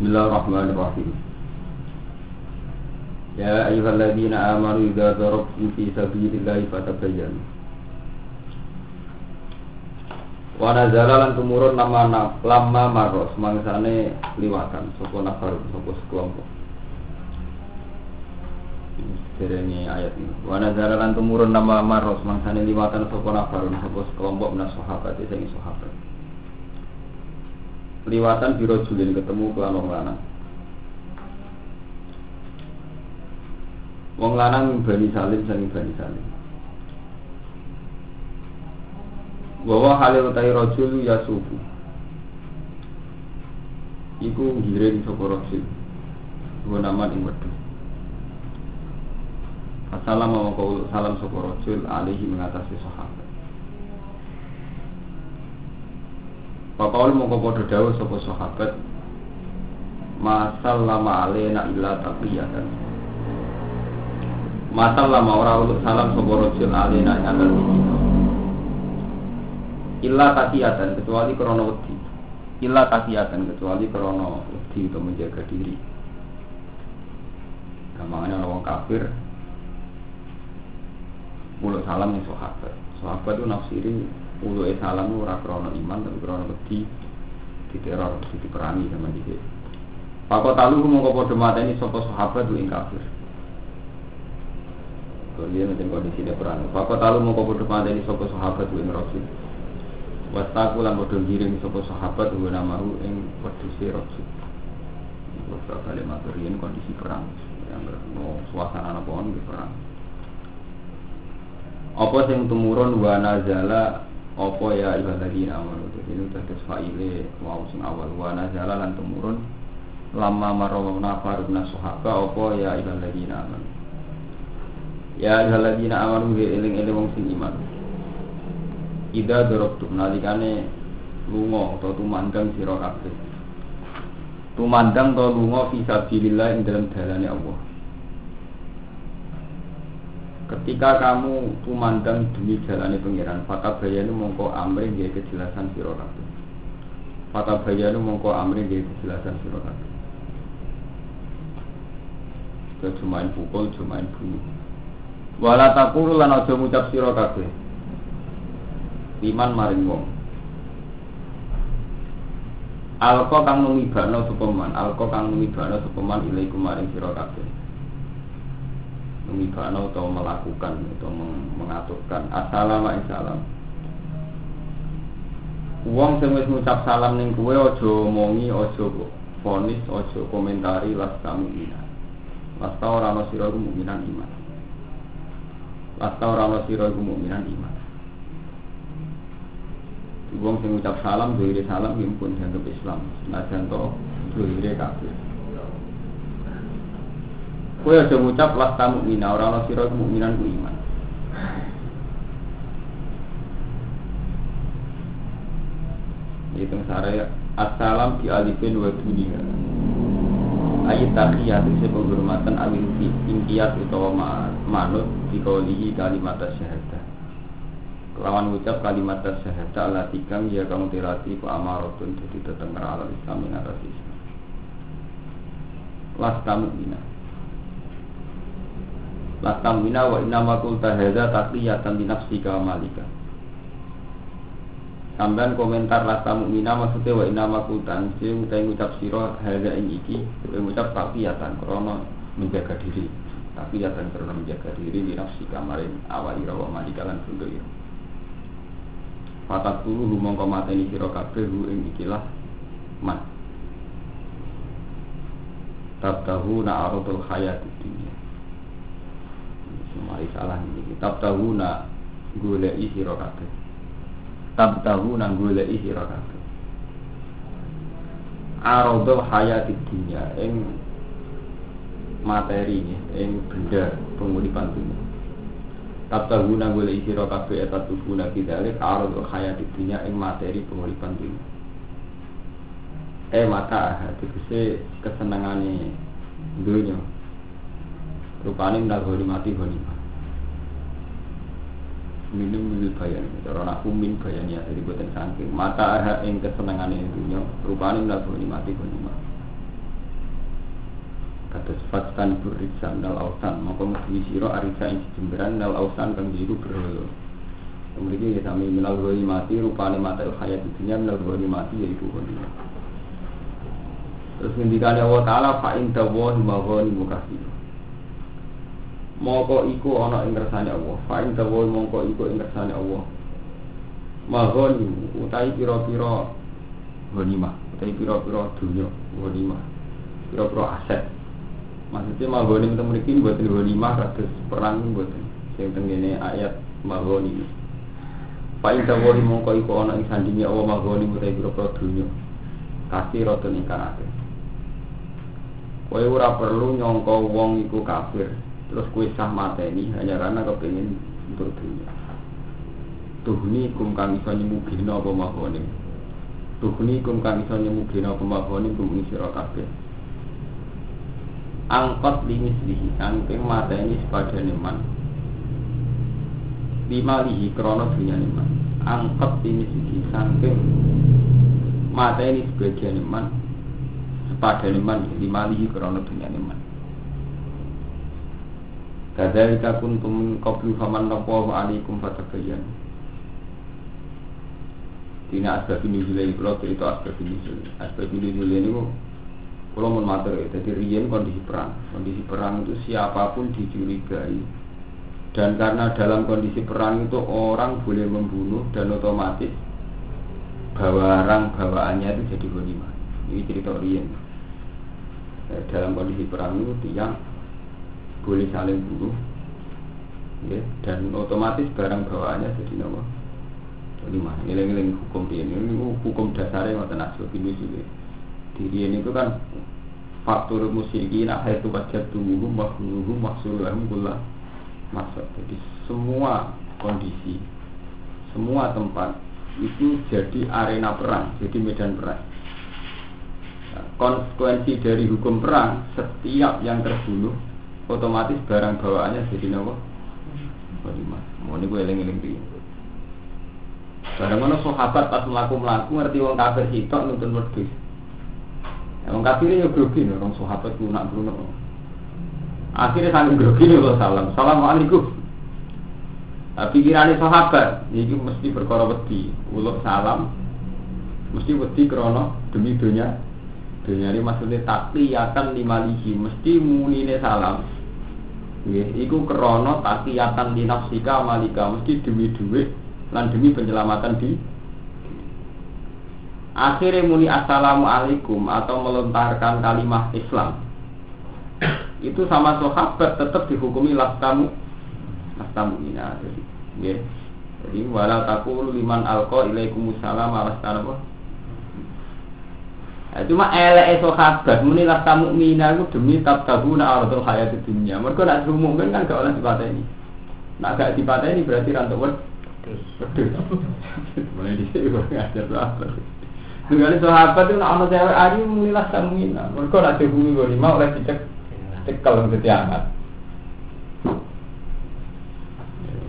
Bismillahirrahmanirrahim. Ya ayyuhalladzina amanu idza darabtum fi sabilillahi fatabayyanu. Wa nazala lan tumurun lamma maros mangsane liwatan sapa nafar sapa sekelompok. Derenge ayat ini. Wa nazala lan tumurun lamma maros mangsane liwatan sapa nafar sapa sekelompok menas sahabat sing sahabat. Liwatan biro julin ketemu kelan wong lanang. Wong lanang Bani Salim sangi Bani Salim. Bahwa halil utai rajul yasubu. Iku ngiring sapa rajul. Gunaman ing wedhus. Assalamu alaikum salam sapa rajul alaihi mengatasi sahabat. Papaul mongko padha dawuh sapa sahabat masallama alaina illa taqiyatan. Masallama ora uluk salam sapa rajul alaina ing atas kita. Illa taqiyatan kecuali krana wedi. Illa taqiyatan kecuali krana wedi untuk menjaga diri. Gampangane ana wong kafir uluk salam ning sahabat. Sahabat itu nafsiri uluke salam ora krana iman tapi krana wedi diteror, diperangi sama dhewe. Pakot talu mongko padha mateni sapa sahabat ing kafir. Kemudian nek kondisi perang. Pakot talu mongko padha mateni sapa sahabat ing Rasul. Wastaku lan padha ngiring sapa sahabat ing namahu ing wedhuse Rasul. Wasta kali materin kondisi perang. Yang suasana apa ono perang. Apa sing tumurun wa nazala apa ya ibadina amanu ini terus faile mau sing awal wa nazala lan tumurun lama marwana faruna sahaba apa ya ibadina amanu ya ibadina amanu eling-eling wong sing iman ida dorobtum nalikane lunga utawa tumandang sira kabeh tumandang to lunga fi sabilillah ing dalam dalane Allah. Ketika kamu kumandang demi jalane pengiran, fata bayanu mongko amri nggih kejelasan sira kabeh. Fata bayanu mongko amri nggih kejelasan sira kabeh. Cumain pukul, cumain bunuh. Wala taqulu lan aja ngucap sira kabeh. Iman maring wong. Alqa kang numibano supeman, alqa kang numibano supeman ilaikum maring sira kabeh. Mengibana atau melakukan atau mengaturkan assalamualaikum salam. Wong sing wis ngucap salam ning kowe aja omongi, aja fonis, aja komentari lasta mukminan. Lasta ora ana sira mukminan iman. Lasta ora ana sira mukminan iman. Wong sing ngucap salam dhewe salam yen pun dianggap Islam, senajan to dhewe kafir. Kowe aja ngucap lasta mukmina ora ana sira mukminan ku iman. Itu sare assalam di alifin wa dunia. Ayat tahiyat itu penghormatan awil fi ingkiyat utawa manut dikaulihi kalimat syahadah. Kelawan ucap kalimat syahadah latikam ya kamu tirati ku amaratun jadi tetengger ala Islam ing atas Islam. Lasta mukmina Latamina wa innama qulta hadza taqiyatan li nafsika malika. Sampeyan komentar latam mukmina maksudnya wa innama qulta sing ngucap sira hadza ing iki ngucap taqiyatan krana menjaga diri. Taqiyatan krana menjaga diri li nafsika maring awali wa malika lan sunduk. Fatat turu mongko mateni sira kabeh ing ikilah man. Tabtahu na aradul hayatid dunya. Mari salah ini kitab tahu nak goleki sira kabeh. Tab tahu nang goleki sira kabeh. Aradul hayatid dunya ing materi ing benda penguripan dunia. Tab tahu nang goleki sira kabeh eta tufuna bidalik aradul hayatid dunya ing materi penguripan dunia. Mata tegese kesenengane dunya. Rupane ndak honi mati honi. Minum wil bayan, cara nak min bayan ya dari boten saking. Mata ing kesenengane dunya, rupane ndak honi mati honi. Kados fastan burisan nal ausan maka mesti sira arisa ing jemberan nal ausan kang jiru berhala. Kemudian ya sami minal ghori mati rupane mata hayat dunya minal ghori mati yaiku dunya. Terus ngendikane Allah Taala fa in tawahi maghani mukasir. Moko iku ana ing kersane Allah. Fa in tawahi moko iku ing kersane Allah. Maghani utahi pira-pira ghanimah, utahi pira-pira dunya ghanimah. Pira-pira aset. Maksudnya maghani teng mriki mboten ghanimah kados perang mboten. Sing tengene ayat maghani. Fa in tawahi moko iku ana ing sandinge Allah maghani utahi pira-pira dunya. Kasih roten ingkang akeh. Kowe ora perlu nyangka wong iku kafir, terus kowe sah mateni hanya karena kepengin untuk dunia. Tuhni kum kang iso nyemugina apa mahone. Tuhni kum kang iso nyemugina apa mahone kum ing sira kabeh. Angkot limislihi angking mateni sepadane man. Limalihi krana dunyane man. Angkot limislihi saking mateni sebagian man. Sepadane man limalihi krana dunyane man. Kadzalika kuntum qablu faman naqwa alaikum fatabayyan. Dina asbab nuzul iki kula cerita asbab nuzul. Asbab nuzul ini kula mun matur dadi riyen kondisi perang. Kondisi perang itu siapapun dicurigai. Dan karena dalam kondisi perang itu orang boleh membunuh dan otomatis barang bawaannya itu jadi ghanimah. Ini cerita riyen. Dalam kondisi perang itu tiang boleh saling bunuh, ya, dan otomatis barang bawaannya jadi nama ghanimah. Ngiling-ngiling hukum ini hukum dasarnya ngoten asbab nuzul. Dirian itu kan faktor musyrikin ahaitu wajadtuhum mahluhum mahsulahum kullah masuk. Jadi semua kondisi, semua tempat itu jadi arena perang, jadi medan perang. Konsekuensi dari hukum perang, setiap yang terbunuh otomatis barang bawaannya jadi nama ghanimah. Mau ini gue eling-eling dia. Barang mana sahabat pas melaku ngerti wong kafir sitok nuntun wedhus. Wong kafir ya grogi nek wong sahabat ku nak bruno. Akhirnya saking grogi lho salam. Assalamualaikum. Pikirane sahabat iki mesti perkara wedi. Uluk salam mesti wedi krana demi dunia. Dunia ini maksudnya takliyatan limalihi mesti munine salam. Nggih, iku krana takliyatan linafsika malika mesti demi dhuwit lan demi penyelamatan di akhirnya muni assalamualaikum atau melontarkan kalimat Islam itu sama sahabat tetap dihukumi lastamu ina jadi wala taqulu liman alqa ilaikumussalam alastanabu. Cuma eleke sahabat muni lastamu mina iku demi tabtabuna ardul hayatid dunya. Mergo nek mukmin kan gak oleh dipateni. Nek gak dipateni berarti ra entuk wedhus. Mulai dhisik kok ngajar sahabat. Tunggal sahabat itu ana cewek ayu munilah samina. Mergo nek dihukumi ghanimah oleh cekel dadi angkat.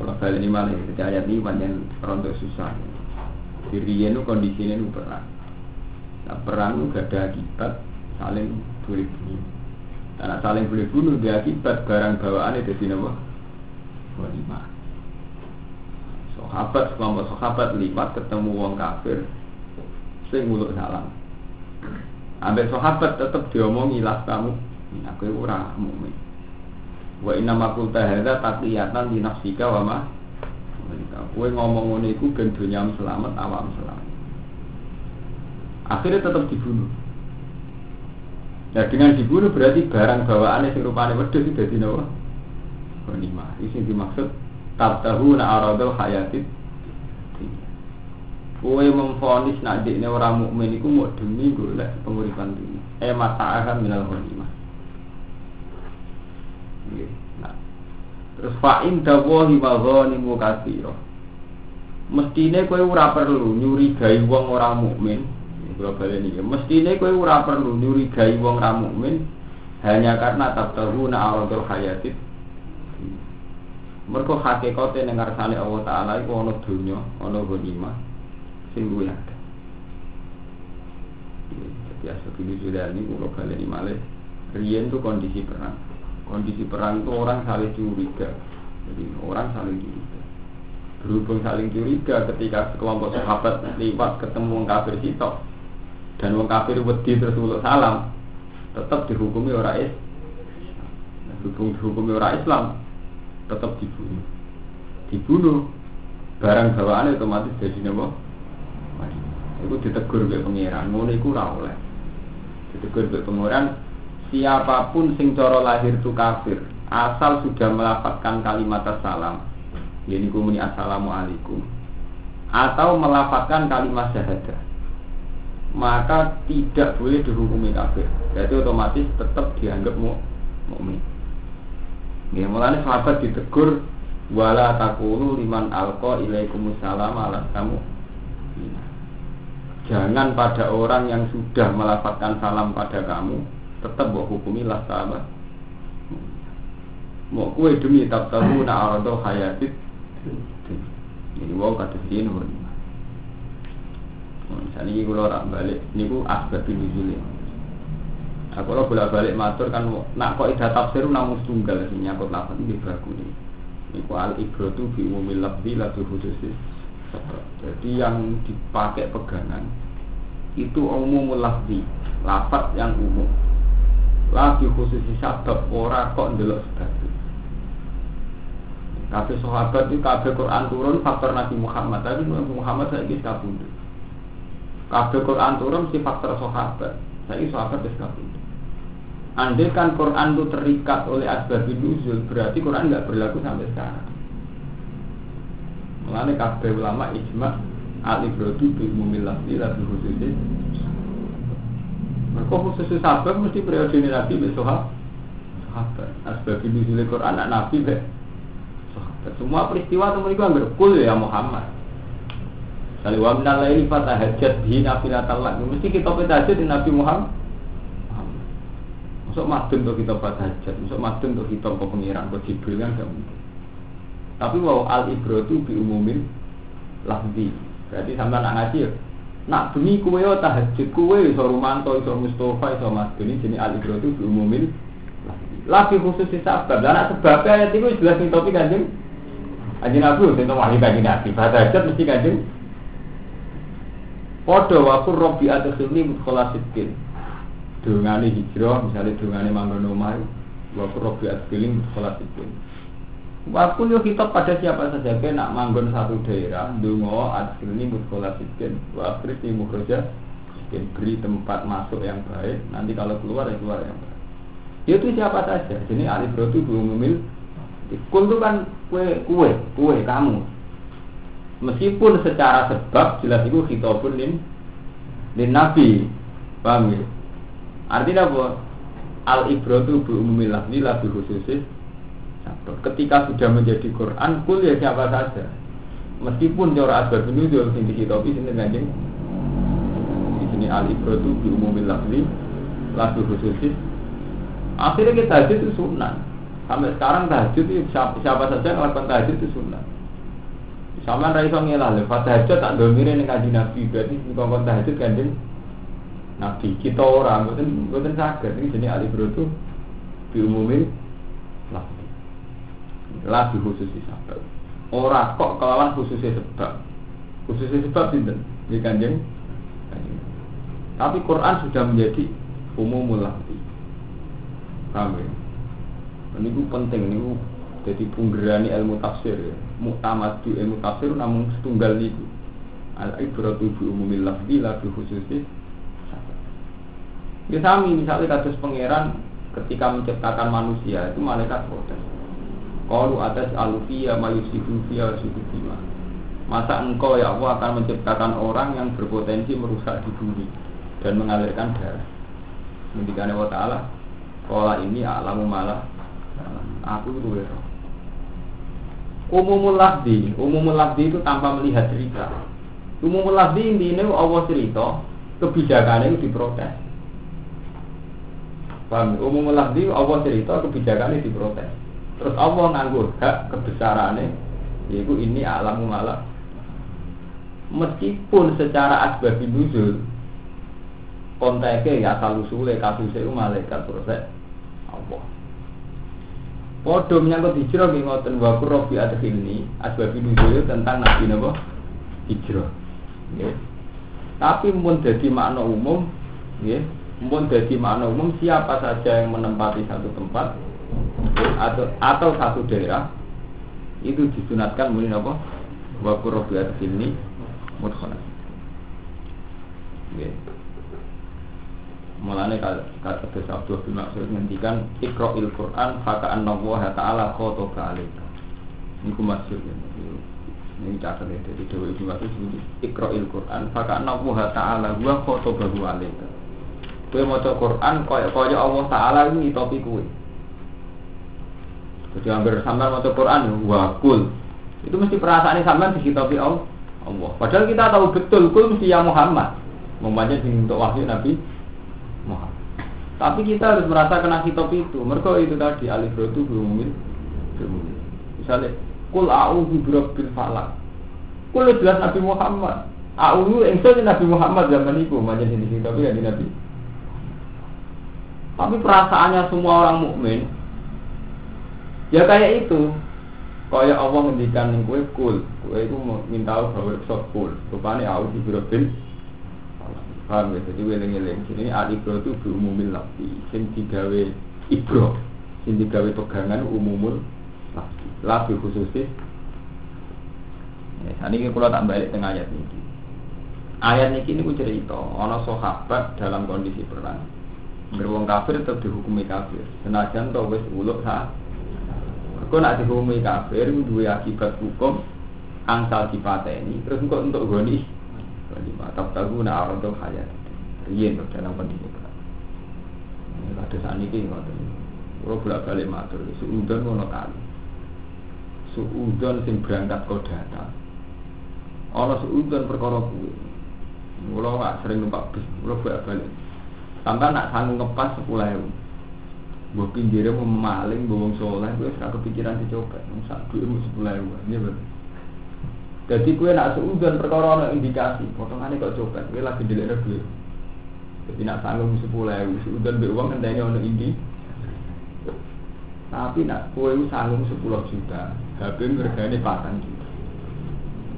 Kalau kali ini malah ketika ayat ini banyak rontok susah. Diriyen itu kondisinya itu perang. Nah, perang itu gak ada akibat saling boleh bunuh. Karena saling boleh bunuh dia akibat barang bawaan itu jadi apa? Ghanimah. Sahabat, kelompok sahabat lipat ketemu wong kafir sing nguluk salam. Ambek sahabat tetep diomongi las kamu, aku ora mukmin. Wa inna ma qulta hadza taqiyatan li nafsika wa ma kowe ngomong ngene iku ben dunyam selamat awam selamat. Akhirnya tetap dibunuh. Nah dengan dibunuh berarti barang bawaannya sing rupane wedhus iki dadi napa? Ghanimah. Iki dimaksud tabtahu na aradul hayatid. Kowe memvonis nek dekne ora mukmin iku mau demi golek penguripan dunia. Mata'aha minal ghanimah. Nggih. Nah. Terus fa'in dawahi maghanimu katsira. Mestine kowe ora perlu nyurigai wong ora mukmin. Kula baleni iki. Mestine kowe ora perlu nyurigai wong ora mukmin hanya karena tabtahu na aradul hayatid. Mergo hakikate ning ngarsane Allah Taala iku ana donya, ana ghanimah sing luwih akeh. Jadi asal ini sudah ini kula baleni malih Riyen itu kondisi perang. Kondisi perang itu orang saling curiga. Jadi orang saling curiga. Berhubung saling curiga ketika sekelompok sahabat lewat ketemu wong kafir sitok dan wong kafir wedi terus uluk salam, tetap dihukumi orang Islam. Berhubung dihukumi orang Islam, tetap dibunuh. Dibunuh, barang bawaannya otomatis jadi apa? Itu ditegur oleh pengiran, ngono iku ora oleh. Ditegur oleh pengiran, siapapun sing cara lahir itu kafir, asal sudah melafazkan kalimat salam, yani kumuni assalamualaikum, atau melafazkan kalimat syahadah, maka tidak boleh dihukumi kafir. Jadi otomatis tetap dianggap mukmin. Ya, mulanya sahabat ditegur wala taqulu liman alqa ilaikumussalam ala kamu. Jangan pada orang yang sudah melafazkan salam pada kamu tetap mbok hukumi lah sahabat. Mau kowe demi tabtahu na arado hayatit. Jadi wau kata sini pun. Misalnya ini kalau orang balik, ini ku asbab nuzul. Aku kalau bolak-balik matur kan, nak kok ida tafsir namun tunggal sih nyangkut lafaz ini bagus nih. Ini ku al ibratu bi umumil lafzi la bi khususis. Jadi yang dipakai pegangan itu umumul lafzi, lafaz yang umum. La bi khususis sabab ora kok ndelok sebab. Kabeh sahabat itu kabeh Quran turun faktor Nabi Muhammad, tapi Nabi Muhammad saiki kabundut. Kabeh Quran turun si faktor sahabat, saiki sahabat wis kabundut. Andai kan Quran itu terikat oleh asbab nuzul, berarti Quran enggak berlaku sampai sekarang. Mulane kabeh ulama ijma al-ibratu bi umumil lafzi la bi khususis. Mergo khusus sahabat mesti periode Nabi be sahabat. Asbab nuzul Quran anak Nabi be sahabat. Semua peristiwa itu mereka berkul ya Muhammad. Kalau wa minal laili fatahajjat bihi nafilatan lak. Mesti kita tahajud di Nabi Muhammad. Masuk madun untuk kita tahajud, masuk madun untuk kita pengiran ke Jibril kan enggak mungkin. Tapi wow al-ibratu bi umumin lafzi. Berarti sampean nak ngaji ya. Nak bengi kowe tahajud kowe iso Rumanto, iso Mustofa, iso Madun ini jenis al-ibratu bi umumin lafzi khusus sebab. Lah nak sebabnya ayat itu jelas ning topik Kanjeng. Kanjeng Nabi tentang wahyu Kanjeng Nabi. Tahajud mesti Kanjeng. Padha wa qur rabbi adkhilni mudkhala sidqin. Dungane hijrah, misalnya dungane manggon omah, wa qur rabbi adkhilni mudkhala sidqin. Waktu yo kita pada siapa saja ke nak manggon satu daerah, dungo adkhilni mudkhala sidqin, wa akhrijni mukhraja sidqin, beri tempat masuk yang baik, nanti kalau keluar ya keluar yang baik. Itu siapa saja. Jadi al-ibratu bi umumil kul itu kan kue kamu. Meskipun secara sebab jelas itu khitabun lin nabi. Paham ya? Artinya apa? Al-ibratu bi umumil lafzi la bi khususis. Ketika sudah menjadi Quran, kul ya siapa saja. Meskipun cara asbab nuzul sing dikitabi sinten Kanjeng. Di sini al-ibratu bi umumil lafzi la bi khususis. Akhirnya kita tahajud itu sunnah. Sampai sekarang tahajud itu siapa saja yang melakukan tahajud itu sunnah. Sama raiso ngelah lepas tahajud tak domire ning kanjeng Nabi, berarti ngomong tahajud kanjeng Nabi. Kita orang mboten saged iki jenenge al-ibratu bi umumin lafzi khusus sebab. Ora kok kelawan khusus sebab. Khusus sebab sinten? Di kanjeng. Tapi Quran sudah menjadi umumul lafzi. Paham ya? Ini penting, ini jadi penggerani ilmu tafsir ya. Muktamadu ilmu tafsir namun setunggal itu al-ibratu bi umumil lafzi la bi khususis. Ya sami misalnya kasus pangeran ketika menciptakan manusia itu malaikat protes. Qalu atas alufiya mayusifu fiya sudima. Masa engkau ya Allah akan menciptakan orang yang berpotensi merusak di bumi dan mengalirkan darah. Ngendikane Allah Ta'ala Kola ini alamu malah aku itu wero. Umumul lafzi itu tanpa melihat cerita. Umumul lafzi intinya Allah cerita, kebijakannya itu diprotes. Paham? Umumul lafzi Allah cerita, kebijakannya diprotes. Terus Allah nganggur hak kebesarannya, yaitu ini alamu malah. Meskipun secara asbab nuzul konteknya ya asal usule kasusnya itu malaikat proses Allah. Padha menyangkut hijrah nggih ngoten wa qurbi adkhilni asbab nuzul tentang nabi napa hijrah. Nggih. Tapi mun dadi makna umum nggih, mun dadi makna umum siapa saja yang menempati satu tempat atau satu daerah itu disunatkan muni napa wa qurbi adkhilni mudkhalan. Nggih. Mulane kata Abdul bin Mas'ud ngendikan Iqra'il Qur'an fa ka'anna Allah ta'ala khotaba 'alaika. Niku maksud ini catat dari Dewi Ibnu Mas'ud Iqra'il Qur'an fa ka'anna Allah ta'ala wa khotabahu 'alaika. Kowe maca Qur'an kaya Allah Ta'ala ngitopi kowe. Jadi hampir sampean maca Qur'an wa kul. Itu mesti perasaane sampean dikitopi Allah. Padahal kita tahu betul kul mesti ya Muhammad. Membaca untuk wahyu Nabi Muhammad. Tapi kita harus merasa kena hitop itu. Mergo itu tadi alif itu berumum. Misalnya kul a'udzu birabbil falaq. Kul jelas Nabi Muhammad. A'udzu engsun Nabi Muhammad zaman itu macam ini tapi ya di Nabi. Tapi perasaannya semua orang mukmin ya kayak itu. Kayak Allah ngendikan ning kowe kul. Kowe itu minta bahwa kul. Rupane a'udzu birabbil paham ya, jadi weleng-weleng ini al-ibro itu berumumil lafzi yang digawe ibro yang digawe pegangan umumul lafzi khususnya ya, ini kalau tak balik tengah ayat ini aku cerita ada sahabat dalam kondisi perang beruang kafir tetap dihukumi kafir senajan tau wis uluk aku nak dihukumi kafir itu dua akibat hukum angsal dipateni terus untuk goni lima tahu nak orang tu hayat, rian dalam pendidikan. Ada saat ini ngoten. Kalau bolak balik matur, suudon ngono kali. Suudon sing berangkat kau datang. Orang suudon perkara kuwi. Mula nggak sering numpak bis, mula bolak balik. Sampai nak sanggup ngepas 10.000. Mbok pinggire mau maling, bawang soleh, gue sekarang kepikiran dicoba. Sak duitmu 10.000. Ini betul. Jadi gue nak seudon perkara ana indikasi, potongane kok copet, gue lagi dilekno duit. Jadi nak sanggup 10.000, seudon mbek wong ngenteni ana indi. Tapi nak gue sanggup 10 juta, HP regane 4 juta.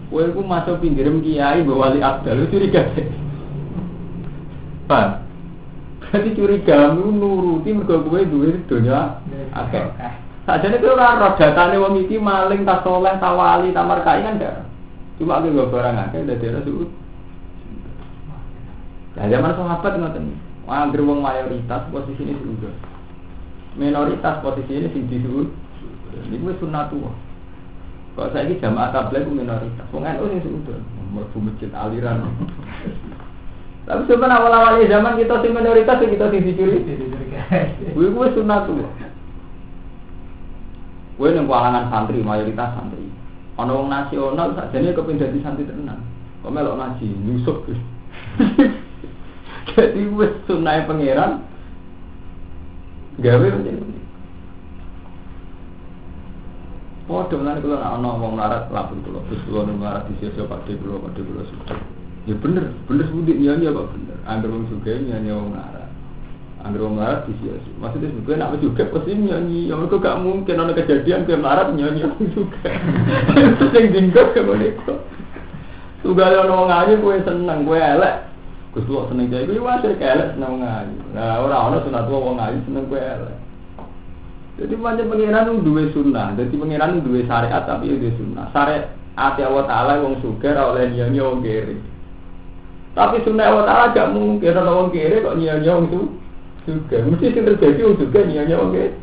Gue ku masuk pinggirim kiai mbok wali abdal curiga. Pak. Berarti curiga nuruti mergo kowe duwe donya akeh. Sajane kowe ora ro datane wong iki maling ta saleh ta wali ta markai kan gak. Cuma aku gak barang akeh dadi ora suut. Lah zaman sahabat ngoten. Anggere wong mayoritas posisine suudon. Minoritas posisine sing disuut. Niku wis sunatullah. Kok saiki jamaah tabligh ku minoritas. Wong NU sing suudon, mlebu masjid aliran. Tapi sebenarnya awal-awal zaman kita sing minoritas kita sing dicuri. Kuwi wis sunatullah. Kuwi nang kalangan santri mayoritas santri. Ana wong nasional sakjane kepengin dadi santri tenan. Kok melok ngaji, nyusup. Jadi wis sunah pangeran gawe menjadi. Padha lan kula ana wong larat lapun kula, terus kula nang larat disiyo Pakde kula sudah. Ya bener budi nyanyi apa bener. Angger wong sugih nyanyi wong larat. Angger wong larat disiyo. Maksudnya sebetulnya nak juga pasti nyanyi. Ya mergo gak mungkin ana kejadian ke larat nyanyi juga. Sing dinggo kene kok. Tugale ana wong ayu kowe seneng, kowe elek. Gus kok seneng jae kuwi wae elek seneng wong ayu. Lah ora ana sunat wong ayu seneng kowe elek. Jadi pancen pangeran duwe sunnah, dadi pangeran duwe syariat tapi duwe sunnah. Syariat Allah Taala wong sugih ora oleh nyanyi wong kere. Tapi sunnah Allah Taala gak mungkin ana wong kere kok nyanyi wong sugih. Mesti sing terjadi wong sugih nyanyi wong kere.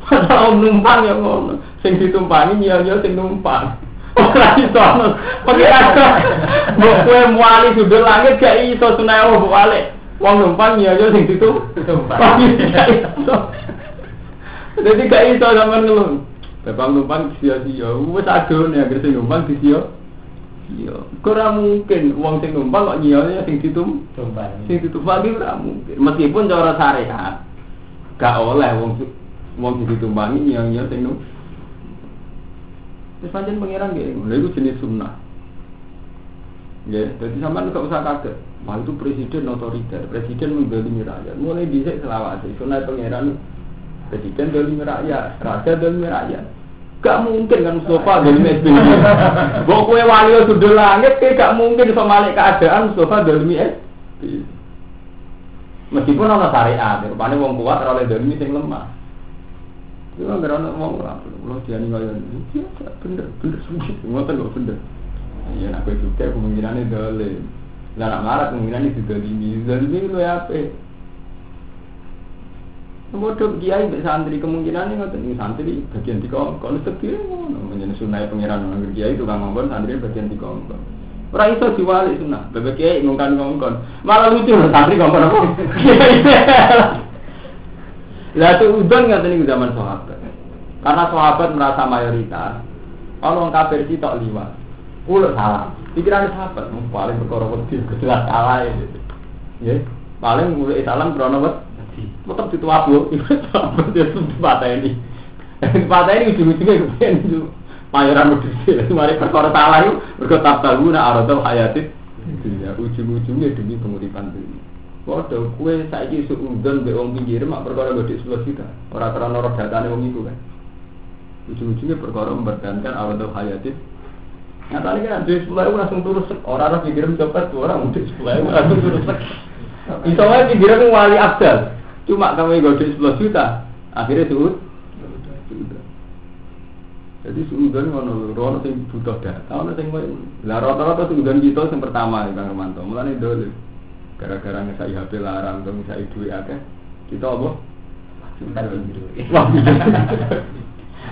Padahal numpang ya ngono. Sing ditumpangi nyanyi sing numpang. Ora iso ono. Pangeran mbok kowe muali sudul langit gak iso sunnah Allah balik. Wong numpang nyanyi sing ditumpangi. Jadi gak iso sampean ngeluh. Bapak numpang sia-sia. Wis adone ya sing numpang sia. Iya, ora mungkin wong sing numpang kok nyiyane sing ditumpangi. Sing ditumpangi ora mungkin. Meskipun cara syariat gak oleh wong sing ditumpangi nyiyane sing numpang. Wis pancen pangeran nggih, lha iku jenis sunnah. Nggih, dadi sampean gak usah kaget. Wah itu presiden otoriter, presiden menggolimi rakyat. Mulai dhisik selawase, sunnah pangeran Presiden dolimi rakyat, raja dolimi rakyat. Gak mungkin kan Mustafa dolimi SBY. Mbok kowe wali sudul langit gak mungkin iso malik keadaan Mustafa dolimi SBY. Meskipun ana syariat, rupane wong kuat ora oleh dolimi sing lemah. Yo ora ono wong ora perlu diani kaya bener sujud, ngoten kok bener. Iya nek kowe juga kemungkinane dolim. Lah nek marah kemungkinane didolimi. Dolimi lho ape? Bodoh kiai mbek santri kemungkinan ngoten iki santri bagian dikongkon sedih ngono menjadi sunah pangeran nang kiai tukang ngongkon santri bagian dikongkon. Ora iso diwali sunah. Bebek kiai ngongkon. Malah lucu santri ngongkon apa? Lah itu udon ngoten niku zaman sahabat. Karena sahabat merasa mayoritas. Ono kafir sitok liwat. Kulo salah. Pikirane sahabat paling perkara wedi jelas salah ya. Nggih. Paling mulai salam krono wedi. Tetap di tua bu, itu patah ini. Patah ini ujung-ujungnya kemudian itu mayoran berdiri. Mari perkara salah itu berkata taluna arotal hayatit. Ujung-ujungnya demi penguripan diri. Waduh, kue saiki suudon be wong pinggir mak perkara gede 10 juta. Ora terano roh datane wong iku kan. Ujung-ujungnya perkara mempertahankan arotal hayatit. Nyatane kan duit 10.000 langsung turun sek. Ora ora pinggir copet, ora duit 10.000 langsung turun sek. Iso wae pinggir wali abdal. Cuma kami godek 10 juta, akhirnya suud. Jadi suudan ngono sing butuh data, ono sing lah rata-rata suudan kita sing pertama Kang Romanto. Mulane dole. Gara-gara ngesai HP larang, dong ngesai duit akeh. Kita apa?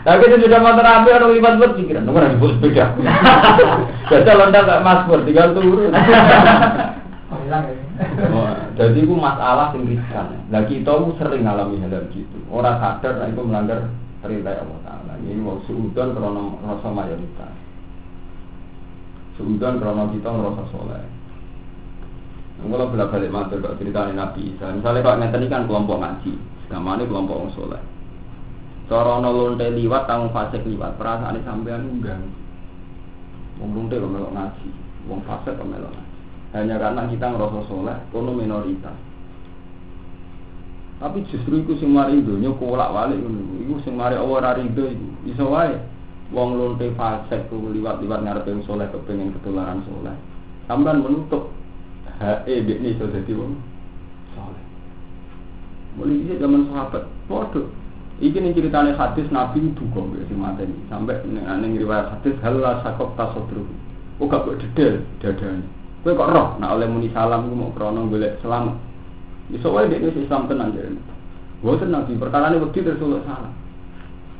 Tapi itu sudah motor HP orang lipat buat pikiran, nomor yang buat sepeda. Jajal lontar gak masker, tinggal turun. Jadi itu masalah yang riskan. Lah kita sering ngalami hal gitu. Orang sadar nah itu melanggar perintah Allah Taala. Ini mau suudan karena rasa mayoritas. Suudan karena kita merasa soleh. Kalau balik matur kok ceritane Nabi Isa. Misalnya Pak ngeten kan kelompok ngaji, namanya kelompok wong soleh. Cara ana lonte liwat tang fasik liwat, perasaane sampean undang. Wong lonte kok melok ngaji, wong fasik kok melok ngaji. Hanya karena kita ngerasa soleh, kono minoritas. Tapi justru itu sing mari donya kolak-walik ngono. Iku sing mari Allah ora rido iku. Iso wae wong lonte fasik ku liwat-liwat ngarepe wong soleh kepengin ketularan soleh. Sampeyan menutup bekne iso dadi wong soleh. Mulai iki zaman sahabat padha. Iki ning ceritane hadis Nabi duka sing mateni. Sampai ning riwayat hadis halal sakok tasodru. Kok gak dedel dadane. Kowe kok roh nek oleh muni salam ku mau krana golek selamat. Iso wae nek Islam tenan jare. Mboten Nabi perkarane wedi terus salah.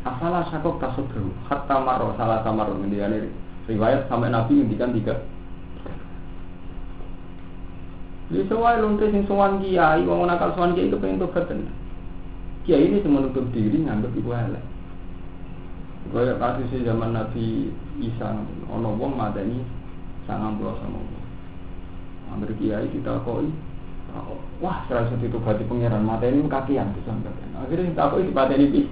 Afala sakok tasodru hatta maro salah samar ngendikane riwayat sampai Nabi ngendikan 3. Iso wae lonte sing sowan kiai wong nakal sowan kiai kepengin tobat tenan. Kiai ini cuma menutup diri nganggep iku elek. Kaya kasus zaman Nabi Isa ana wong madani 90 sama wong. Ambil kiai kita koi, wah serasa itu hati pangeran mata ini kakian disampaikan. Akhirnya kita koi mata ini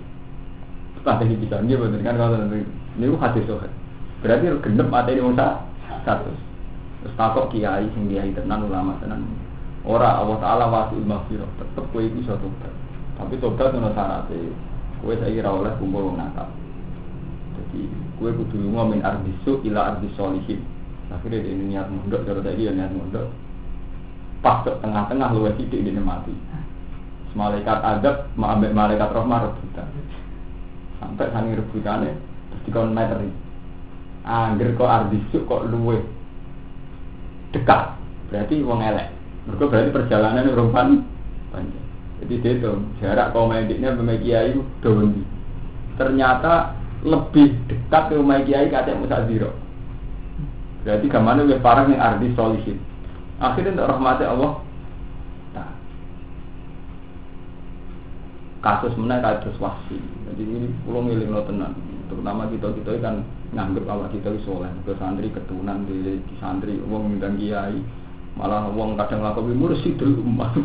bisa dia betul kan kalau ini hati sohat. Berarti genep mata ini masa satu. Terus takut kiai sing kiai tenan ulama tenan. Ora Allah Taala wasil maghfirah tetep koi bisa tobat. Tapi tobat ono syaratnya. Kue saya kira oleh kumpul nakal. Jadi kue kudu ngomongin ardisu ila ardis solihin. Akhirnya dia niat munduk, kalau tadi dia niat munduk. Pas ke tengah-tengah luwes sidik dia mati. Malaikat adab, malaikat rahmah rebutan. Sampai sangi rebutannya, terus dikon meter ini. Angger kok ardisuk kok luwes dekat. Berarti wong elek. Mereka berarti perjalanan rumpan panjang. Jadi dia itu jarak kau mediknya pemain kiai itu dondi. Ternyata lebih dekat ke pemain kiai kata Musa Ziro. Berarti gamane wis parah ning arti solihin. Akhirnya untuk rahmati Allah. Nah. Kasus meneh kados wasi. Jadi ini kula ngelingno tenan. Terutama kita kan nganggep awak kita wis saleh, ke santri keturunan di santri wong ngundang kiai. Malah wong kadang lakowi mursyidul umat.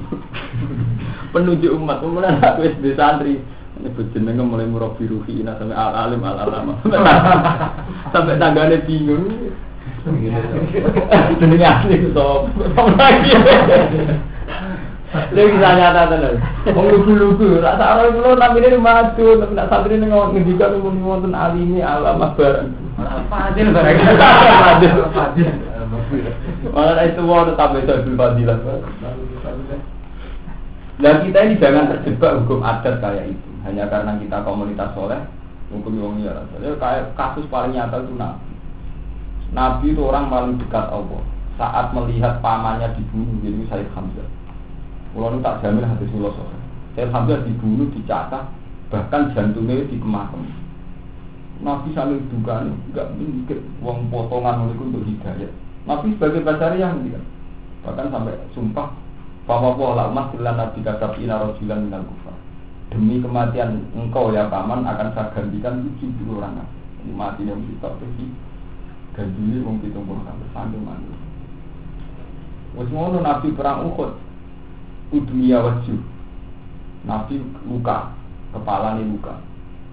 Penunjuk umat, kemudian aku wis di santri. Nyebut jenenge mulai murabi ruhina sampai al-alim al-alama. Sampai tanggane bingung. Jenenge asli sop. Lha bisa nyata tenan. Wong lugu-lugu, ora sak ora kula namine maju, nek nak santri ning ngendikan wonten alimi alamah barang. Fadil barang. Fadil. Malah itu wong tetap bisa fadilah. Dan kita ini jangan terjebak hukum adat kayak itu. Hanya karena kita komunitas soleh, hukum wong ya. Kayak kasus paling nyata itu Nabi. Nabi itu orang paling dekat Allah. Saat melihat pamannya dibunuh, jadi Sayyid Hamzah. Kalau tak jamin hadis ulos. Sayyid Hamzah dibunuh, dicacah, bahkan jantungnya dikemakam. Nabi sambil duka, enggak mikir uang potongan itu untuk hidayah. Nabi sebagai basari yang tidak. Bahkan sampai sumpah, Papa la masjilan Nabi kasabina rajulan minal kufar. Demi kematian engkau ya paman akan saya gantikan 70 orang. Ini mati yang kita pergi. Gantinya wong 70 sampai sambil mati. Wes ngono Nabi perang Uhud. Udmiya wajhu. Nabi luka, kepalanya luka.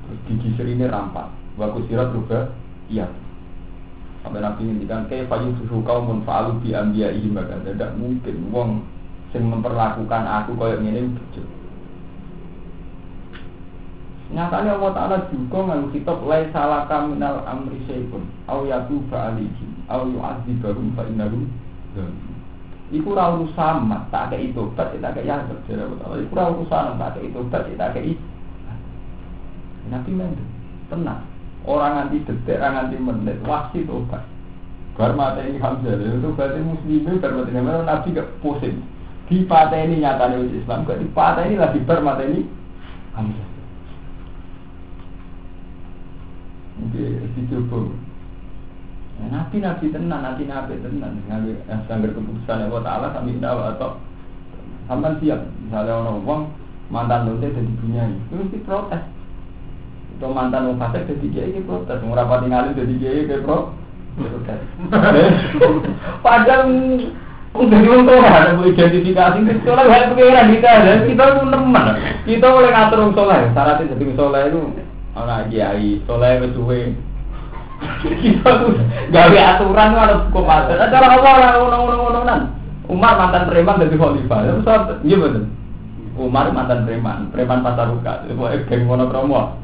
Terus gigi serine rampat. Waku sirat rubah iya. Sampai Nabi ngendikan kaya fayu susu kaumun fa'alu bi anbiya'i maka tidak mungkin wong sing memperlakukan aku kaya ngene bejo. Nyatanya Allah Ta'ala juga ngang kitab lai salaka minal amri syai'un au yatuba alaihim au yu'adzibahum fa innahum iku ra urusan mat tak kei tobat tak kei ya jare Allah iku ra urusan tak kei tobat tak kei Nabi mendel tenang orang nganti detik orang nganti menit wasi tobat bar mateni Hamzah itu berarti muslimin bar mateni Nabi gak pusing dipateni nyatane Islam gak dipateni lagi bar mateni Hamzah oke dicoba Nabi tenan, nabi tenan, ngawi sangger keputusan Allah Taala sambil dawa atau sampean siap, misalnya orang uang mantan lonte jadi dunyai, itu mesti protes. Itu mantan orang fasik jadi kiai protes, orang rapati ngalim jadi kiai protes. Padahal untuk orang ada identifikasi, soalnya hal pengiran kita itu teman, kita boleh ngatur orang soleh, syaratnya jadi soleh itu orang kiai, soleh besuwe. Kita tuh gawe aturan tuh ada hukum adat. Cara apa orang Umar mantan preman jadi khalifah. Itu sahabat, iya betul. Umar mantan preman pasar buka. Itu geng monokromo.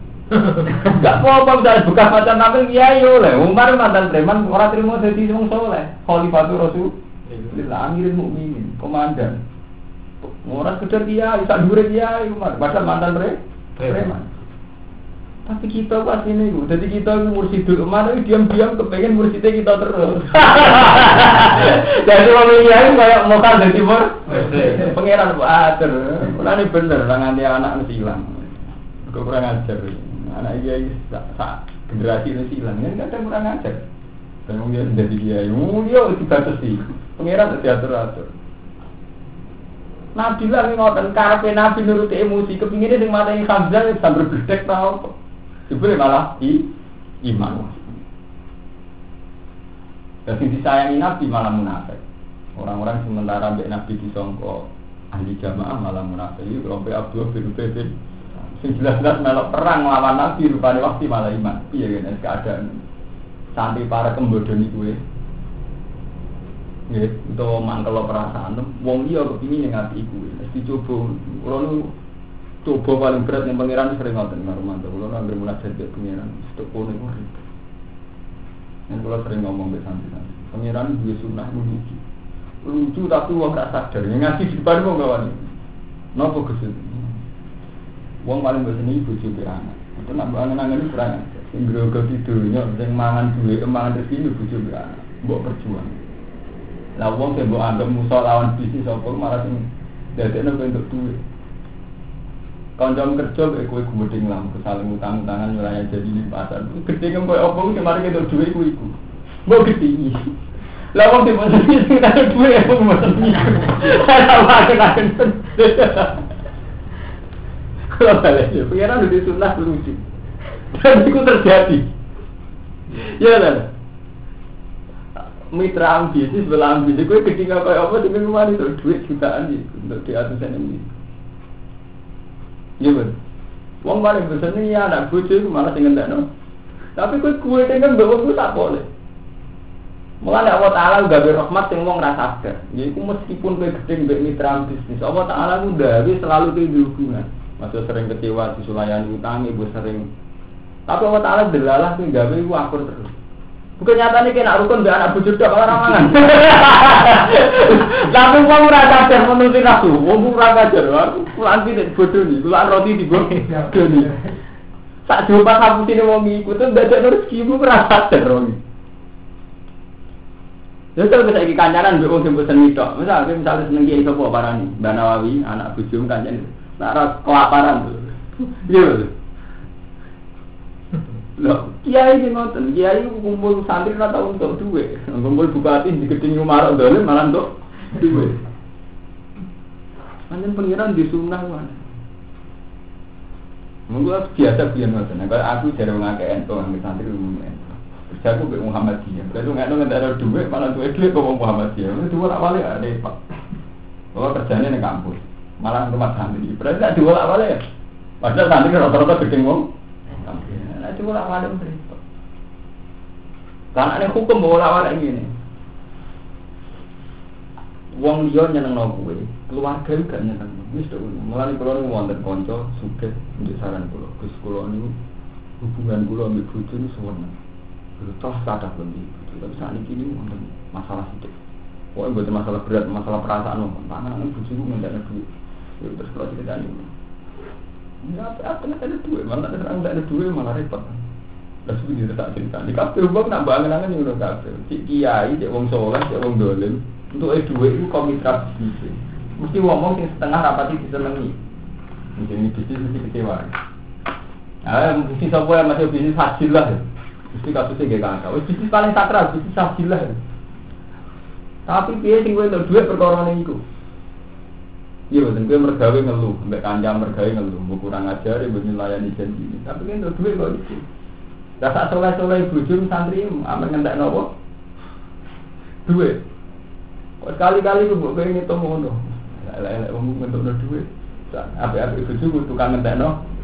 Gak apa-apa bisa buka pacar nampil kiai oleh. Umar mantan preman orang terima jadi wong soleh. Khalifah itu Rasulullah Amirul Mukminin, komandan. Orang sekedar kiai, sak dhuwure kiai Umar. Padahal mantan preman. Tapi kita pas ini, jadi kita mursidul Umar itu diam-diam kepengen mursidnya kita terus. Jadi kalau yang kayak mokal jadi pangeran atur, ini bener, nanti anak mesti hilang. Kurang ajar, anak dia generasi mesti hilang, ini kadang kurang ajar. Kemudian jadi dia, dia dibatasi, pangeran diatur-atur. Nabi lah ngoten karepe Nabi nuruti emosi, kepingine sing mateni Hamzah sambil berdek tau. Dibeli malah iman. Jadi disayangi Nabi malah munafik. Orang-orang sementara mbek Nabi disangka ahli jamaah malah munafik. Rompe Abdul bin Ubay sing jelas-jelas melok perang lawan Nabi rupane waktu malah iman. Piye ngene keadaan. Sampai para kembodoni kuwe. Nggih, utawa mangkel perasaan wong liya kepingin ngati kuwe. Mesti coba ora coba paling berat yang pangeran sering ngoten Romanto. Kulo nang munajat ke pangeran, stokone iku ribet. Yen kulo sering ngomong ke santri-santri. Pangeran duwe sunah lucu. Lucu tapi wong gak sadar. Ngaji di depan kok gawani. Napa Gusti? Wong paling beseni bojo be anak. Itu nak angen-angen kurang. Sing grogo tidunya, sing mangan duwe, mangan rezeki bojo be anak. Mbok perjuang. Lah wong sing mbok anggap musuh lawan bisnis apa malah sing dadekno bentuk duwe. Kanjam kerja kowe gumeding lam saling utang-utangan wilayah jadi di pasar. Gede kan koyo opo sing mari ketok dhuwit ku iku. Mbok gede. Lah wong sing sing tak dhuwit ya wong mboten iki. Salah-salah. Kalau balik ya, pengiran udah sunah lucu. Dan itu terjadi. Ya kan? Mitra ambisi, sebelah ambisi, gue ketinggalan kayak apa, tapi kemarin itu duit jutaan gitu, untuk di atas ini. Iya kan? Wong paling besar ni ya anak bojo itu malah tinggal tak no. Tapi gue dengan bawa gue tak boleh. Mulane Allah Taala gawe rahmat sing wong ra sadar. Yaiku meskipun kowe gedhe mbek mitra bisnis, Allah Taala ku gawe selalu kudu hubungan. Masuk sering kecewa disulayani utang, ibu sering. Tapi Allah Taala delalah ku gawe ku akur terus. Bukan nyatane kena rukun mbek anak bojo tok ora mangan. Tapi wong ora sadar menuti nafsu, wong ora sadar. Kulaan iki bodoh iki, kulaan roti digoreng. Sak jumpa kapusine wong iku tuh dadak rezeki ku ora sadar wong. Ya kalau bisa iki kancanan mbek wong sing bosen mitok. Misale seneng kiai sapa parani, Mbak Nawawi, anak bojomu kancan. Nek ora kelaparan tuh. Iya. Loh, kiai iki ngoten, kiai kumpul santri ora tau untuk dhuwit. Kumpul bupati digedhingi Umar dolen malah untuk dhuwit. Pancen pengiran disunah wae. Monggo biasa biyen ngoten. Nek aku jare wong akeh ento nang santri umum. Jago mbek Muhammadiyah. Kalau nggak ada duit, malah duit kok Muhammadiyah. Itu dua awalnya ada Pak. Bahwa kerjanya di kampus, malah tempat santri. Berarti tidak dua awalnya. Padahal santri rata-rata gedeng wong. Nah itu dua awalnya berita. Karena ada hukum bahwa awalnya gini. Wong liya nyenengno kowe, keluarga juga nyenengno. Wis to. Mulane kula niku wonten kanca sugih njuk saran kula. Gus kula niku hubungan kula ambek bojo niku suwene. Toh sadar lebih, tapi saat ini wonten masalah sedikit. Pokoknya bukan masalah berat, masalah perasaan. Mana yang bujuku nggak ada duit. Ya terus kalau cerita ini, ya apa ada duit, malah ada duit malah repot. Terus begini tak cerita. Di kafe ubah nak bangun-bangun yang udah kafe. Si kiai, si wong soleh, si wong dolim. Untuk duit itu komitra bisnis. Mesti ngomong yang setengah rapati disenangi. Mungkin ini bisnis mesti kecewa. Nah, bisnis apa yang masih bisnis hasil lah. Mesti kasusnya gak kakak, bisnis paling sakral, bisnis sajilah. Tapi dia sing kowe entuk dhuwit perkara ning iku. Iya, betul kowe mergawe ngeluh, mbek kancam mergawe ngeluh, mbok kurang ajar, mbok nylayani janji. Tapi kan entuk dhuwit kok iki. Lah sak soleh-soleh bojo santri amen ngentek napa? Dhuwit. Kok sekali-kali kok mbok pengen ngitung ngono. Elek-elek wong ngentukno dhuwit. Apik-apik bojo tukang ngentekno.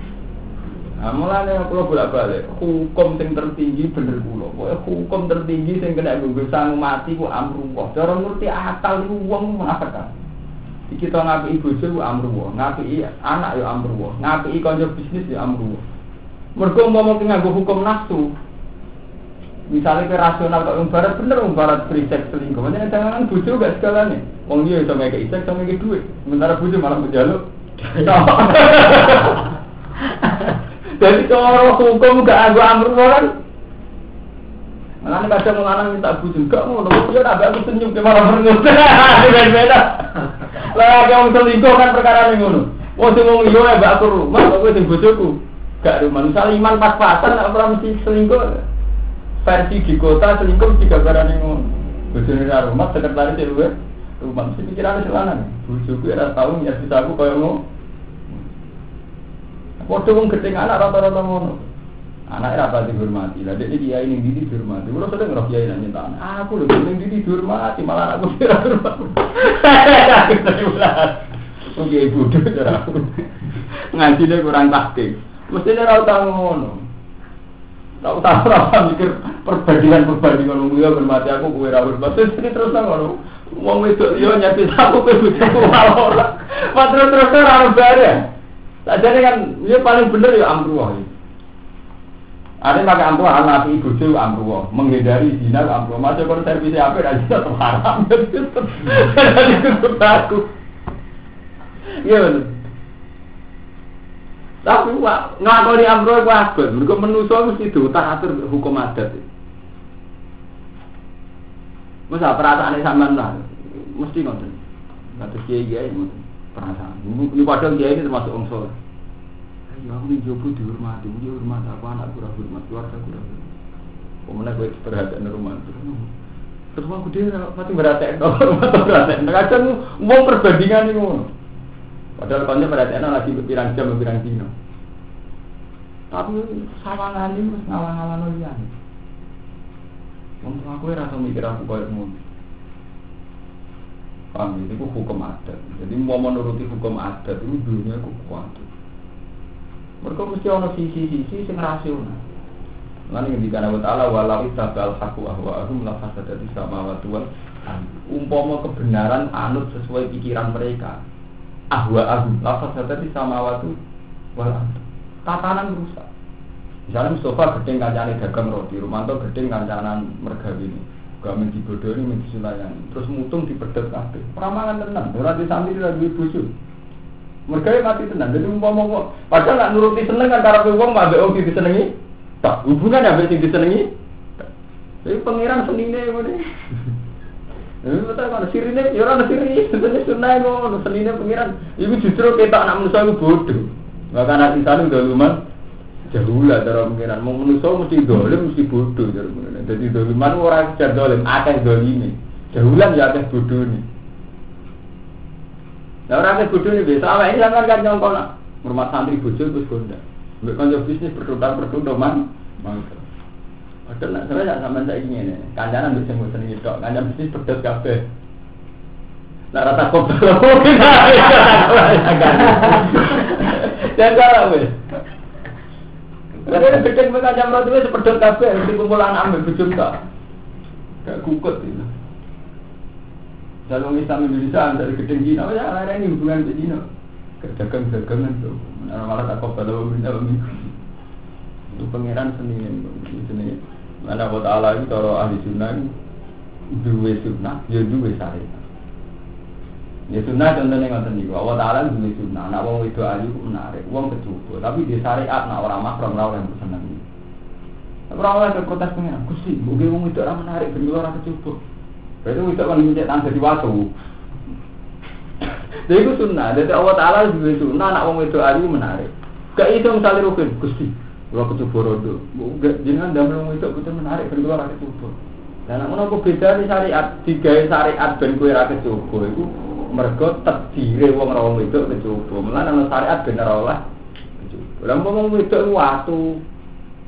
Nah, mulane kula bolak-balik, hukum sing tertinggi bener kula. Pokoke hukum tertinggi sing kena nggo sang mati ku amruwah. Cara ngerti akal iku wong munafik. Iki to ngapiki bojo ku amruwah, ngapiki anak ya amruwah, ngapiki kanca bisnis ya amruwah. Mergo umpama ki nganggo hukum nafsu. Misalnya ke rasional kok umbarat bener umbarat free sex selingkuh. Makanya jangan bojo gak segalanya. Wong dia iso ngekeki seks, iso ngekeki duit. Sementara bojo malah menjaluk. Jadi kalau hukum gak amruh kan, malah kadang menganang minta bojo gak mau, dia nak aku senyum ke malah merengut. Beda-beda. Lah yang selingkuh kan perkara ini ngono. Wong sing wong liya mbak aku rumah, kok sing bojoku gak rumah. Misal iman pas-pasan ora mesti selingkuh. Versi di kota selingkuh tiga barang ngono. Bojone ra rumah, sekretaris e luwe. Rumah mesti pikirane celana. Bojoku ora tau nyervis aku koyo ngono. Padha wong gedeng anak rata-rata ngono. Anake ra pati dihormati. Lah dek iki kiai ning ndi dihormati. Kulo sering ngroh kiai nang nyentak. Aku lho ning ndi dihormati malah aku ora dihormati. Oke bodoh cara aku. Ngajine kurang tahqiq. Mesti ora utang ngono. Tak utang ora mikir perbandingan wong liya hormati aku kowe ora hormati. Terus ngono. Wong wedok yo nyati aku kowe bojoku ora. Terus ora bare. Jadi kan, dia paling benar ya amruwah. Ada yang pakai amruwah, anak ibu itu amruwah, menghindari zina amruwah. Masuk kalau servisnya apa, dan zina terharam. Jadi itu aku. Iya betul. Tapi ngakoni amruwah itu abad. Mereka menuso mesti diutang atur hukum adat. Masa perasaannya sama lah, mesti nonton. Kata kiai nonton. Perasaan. Ini padahal dia ini termasuk orang soleh. Ayo aku ini jodoh dihormati, dia hormat aku, anak kurang hormat, keluarga kurang hormat. Kemudian gue perhatian rumah itu. Terus aku dia pasti perhatian rumah atau perhatian. Kadang mau perbandingan ini. Padahal konnya perhatian lagi berpirang jam, berpirang dino. Tapi sawangan ini ngalang-ngalang olian. Untuk aku rasa mikir aku kayak mau. Paham, itu hukum adat. Jadi mau menuruti hukum adat itu dunia aku kuat. Mereka mesti ada sisi-sisi yang rasional. Lan ngendikan Allah Taala walau tabal haqu ahwa'ahum la fasadati samawati wal umpama kebenaran anut sesuai pikiran mereka ahwa'ahum la fasadati samawati wal tatanan rusak. Misalnya Mustafa gedeng kancane dagang roti, Romanto gedeng kancanan mergawe ini. Gamen dibodoni men disulayani. Terus mutung dipedhot kabeh. Pramangan tenan, ora di santri ora duwe bojo. Mergawe mati tenan. Jadi umpama padahal nak nuruti seneng kan karepe wong mbek wong sing disenengi. Tak hubungan ambek sing disenengi. Iki pangeran senine ngene. Betul kan sirine ya ora sirine, sebenarnya sunah ngono, senine pangeran. Iku justru ketok anak manusa iku bodoh. Maka anak insan udah lumayan jauh lah cara pengiran. Mau manusia mesti dolim, mesti bodoh cara pengiran. Jadi doliman orang kejar dolim, akeh dolimi. Jahulan ya akeh bodoh ni. Nah orang akeh bodoh ni biasa. Awak ini jangan kan nyongkol nak rumah santri bodoh terus gonda. Bukan konco bisnis bertudang man. Mangkel. Ada nak saya sama saya ingin ni. Kancanan bisa ngusen gitu. Kancan bisnis berdot kafe. Nak rata kopi. Jangan salah weh. Ada gedeng macam roti weh sepedot kafe. Di kumpulan ambil bujum tak. Gak kukut itu. Jalur Islam Indonesia dari gedeng Cina. Apa ya? Ada ini hubungan dengan Cina. Dagang-dagangan tu. Malah tak kopi dalam minta minggu. Itu pangeran seni. Mana buat Allah itu kalau ahli sunnah dua sunnah, dia dua syariat. Ya sunnah contohnya ngoten niku. Allah Taala duwe sunnah, nek wong wedok ayu menarik, wong kecukup. Tapi di syariat nek ora mahram ora yang seneng. Ora oleh protes pengen. Gusti, mungkin wong wedok ora menarik ben ora kecukup. Berarti wedok kan mencet tang dadi watu. Lha iku sunnah, dadi Allah Taala duwe sunnah nek wong wedok ayu menarik. Gak iso misale rukun, Gusti, ora kecukup rodo. Gak jenengan ndamel wong wedok betul menarik ben ora kecukup. Lah nek ngono kok bedane syariat, digawe syariat ben kowe ora kecukup iku mergo terdiri wong ora wedok kecukup. Mulane ana syariat bener ora kecukup. Lah wong wedok watu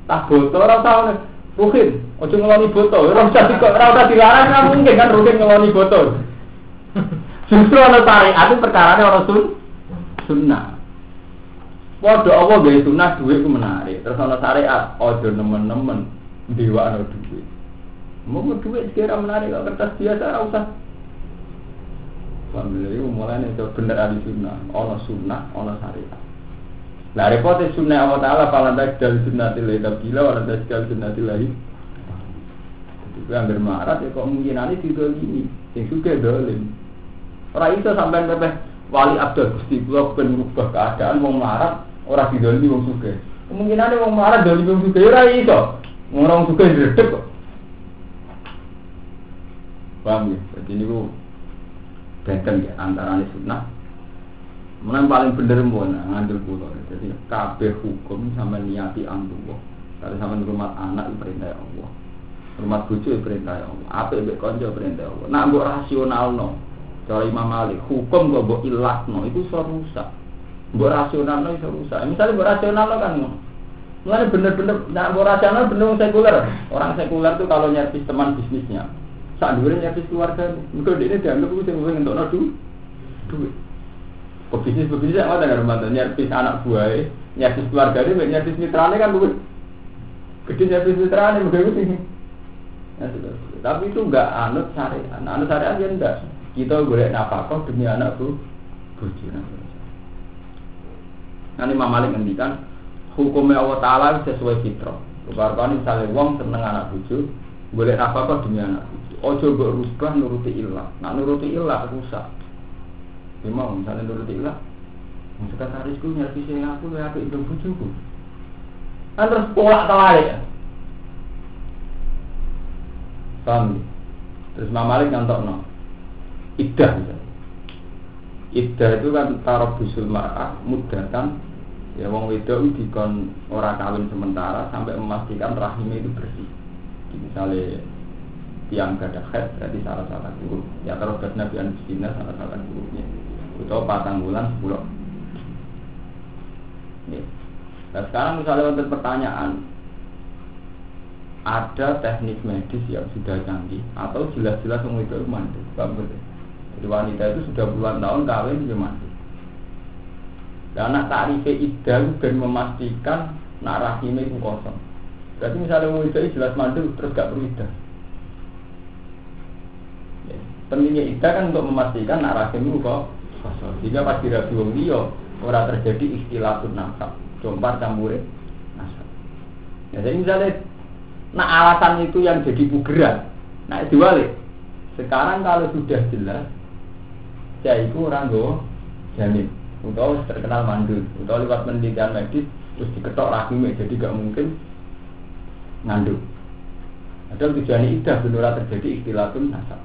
tak botol ora tau ruhin, aja ngeloni botol. Ora usah dilarang kan mungkin kan ruhin ngeloni botol. Justru ana syariat itu perkarane ora sunnah. Padha apa gawe sunnah dhuwit ku menarik. Terus ana syariat aja nemen-nemen diwakno dhuwit. Mau dhuwit kira menarik kok kertas biasa ora usah. Alhamdulillah itu mulanya itu benar ahli sunnah, Allah sunnah, Allah syariat. Nah repotnya sunnah Allah Ta'ala falantak dari sunnatillahi tabdila walantak dari sunnatillahi. Jadi hampir marah ya kok mungkinannya didolimi, yang suka dolim. Orang itu sampai sampai wali abdul gusti blok berubah keadaan mau marah orang didolimi wong suka. Kemungkinannya wong marah dolimi wong suka ya orang itu, orang suka diredek kok. Paham ya? Jadi ini ku benten ya antara sunnah. Menang paling bener pun ngandel kula. Jadi kabeh hukum sama niati Allah. Kalau sama hormat anak itu perintah Allah. Hormat bojo itu perintah Allah. Apik mbek kanca perintah Allah. Nak mbok rasionalno. Cara Imam Malik, hukum kok mbok ilahno itu iso rusak. Mbok rasionalno iso rusak. Misalnya mbok rasionalno kan ngono. Mulane bener-bener nak mbok rasional bener sekuler. Orang sekuler itu kalau nyervis teman bisnisnya saat dulu nyervis keluarga, mungkin dia dianggap itu yang pengen untuk duit. Pebisnis yang ada nggak rumah nyervis anak buah, nyervis keluarga dia, nyervis mitranya kan duit. Gede nyervis mitranya mungkin itu sih. Ya, tapi itu nggak anut syariat, anut syariat ya enggak. Kita boleh nafkah demi anak bujuk. Nanti Imam Malik ngendikan hukumnya Allah Taala sesuai fitrah. Kalau misalnya wong seneng anak bujuk, boleh nafkah demi anak bujuk. Ojo mbok rubah nuruti ilah. Nak nuruti ilah rusak. Memang misalnya nuruti ilah. Sekretarisku nyervisi aku ya apik ibu bojoku. Kan terus polak terbalik. Paham? Terus Imam Malik nyantokno. Iddah misalnya. Iddah itu kan tarabusul mar'ah mudatan. Ya wong wedok dikon ora kawin sementara sampai memastikan rahimnya itu bersih. Misalnya tiang gada khed berarti salah guru ya terus Nabi Anusina salah gurunya itu 4 bulan 10 ya. Nah sekarang misalnya untuk pertanyaan ada teknik medis yang sudah canggih atau jelas-jelas itu mandi jadi wanita itu sudah puluhan tahun kawin dia mandi dan anak ta'rifnya iddah dan memastikan nak rahimnya itu kosong Berarti misalnya mau itu jelas mandul terus gak perlu iddah. Ya. Pentingnya iddah kan untuk memastikan nak rahim itu kok kosong. Jika pas dirabi wong liya ora terjadi ikhtilatun nasab, jompar campurin nasab. Ya jadi misalnya nak alasan itu yang jadi pugeran, nah diwalik. Sekarang kalau sudah jelas, saya itu orang go jamin, atau terkenal mandul, atau lewat penelitian medis terus diketok rahimnya, jadi gak mungkin ngandung. Ada tujuan iddah benar terjadi ikhtilatun nasab.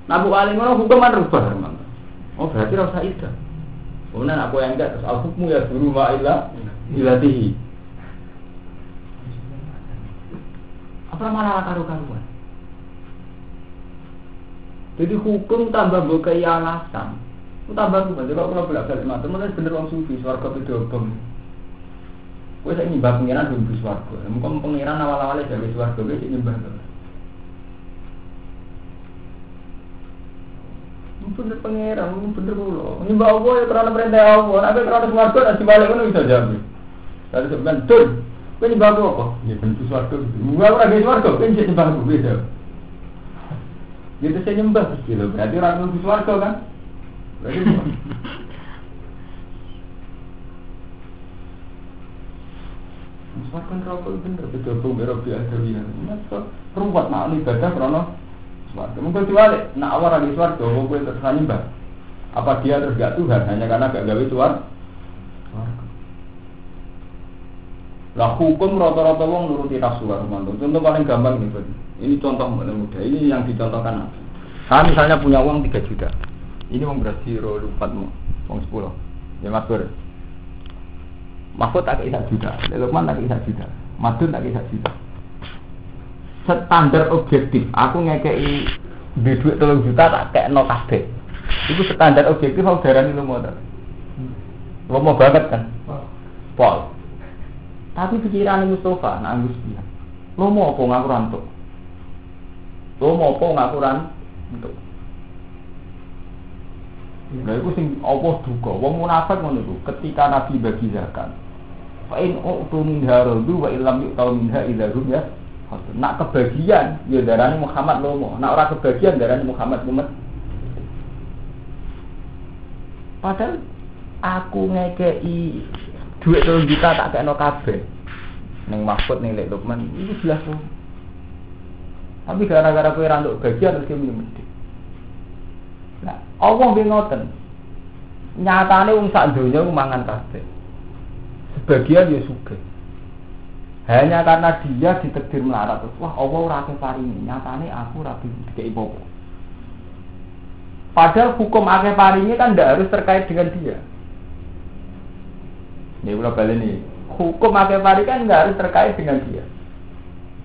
Nah bu alim orang hukuman rubah memang. Oh berarti rasa iddah. Kemudian aku yang enggak terus al-hukmu ya dulu ma'illah ilatihi. Apa malah karu-karuan? Jadi hukum tambah bukai alasan. Tambah hukum. Jadi kalau bolak-balik matur, mungkin bener orang sufi swarga itu hukum. Kowe sak nyembah pengiran dulu swarga. Mungkin pengiran awal-awalnya dari swarga kowe nyembah terus. Bener pengiran, bener kula. Nyembah Allah ya karena perintah Allah. Nek karena swarga nek dibalik ngono bisa jawab. Lalu sebenarnya betul. Kowe nyembah apa? Ya bentuk swarga. Gua ora ngerti swarga, kowe nyembah aku beda. Gitu saya nyembah gitu. Berarti orang bentuk swarga kan? Berarti Swarga neraka bener betul berok biasa dia. Masa ruwet nak ibadah karena swarga. Mungkin diwalik, nak awal lagi swarga, kowe terus nyembah. Apa dia terus gak Tuhan hanya karena gak gawe swarga? Lah hukum rata-rata wong nuruti nafsu mantu. Contoh paling gampang nih, ini contoh paling mudah. Ini yang dicontohkan. Saya misalnya punya uang 3 juta. Ini uang berarti rupatmu, uang 10. Ya Mas Bur. Mahfud tak kira 1 juta, Lukman tak kira 1 juta, Madun tak kira 1 juta. Standar objektif, aku ngekei duit 3 juta tak kekno kabeh. Itu standar objektif aku darani lomo ta. Lomo banget kan? Pol. Tapi pikiran Mustafa nak Agus dia. Lomo apa ngaku rantuk? Lomo apa ngaku rantuk? Lha iku sing apa duka, wong munafik ngono iku. Ketika Nabi bagi zakat, fa in utu min haradu wa illam yu'tau minha idzarum ya. Nak kebagian ya darane Muhammad lomo, nak ora kebagian darane Muhammad mumet. Padahal aku ngekei duit 3 juta tak kekno kabeh. Ning Mahfud ning Lek Lukman itu jelas loh. Tapi gara-gara kowe ra nduk bagian terus kowe mesti. Nah, Allah nggih ngoten. Nyatane wong sak donya mangan kabeh. Sebagian ya sugih. Hanya karena dia ditakdir melarat. Wah, Allah ora akeh paringi. Nyatane aku ora dikeki apa-apa. Padahal hukum akeh paringi kan tidak harus terkait dengan dia. Ini kula baleni. Hukum akeh paringi kan tidak harus terkait dengan dia.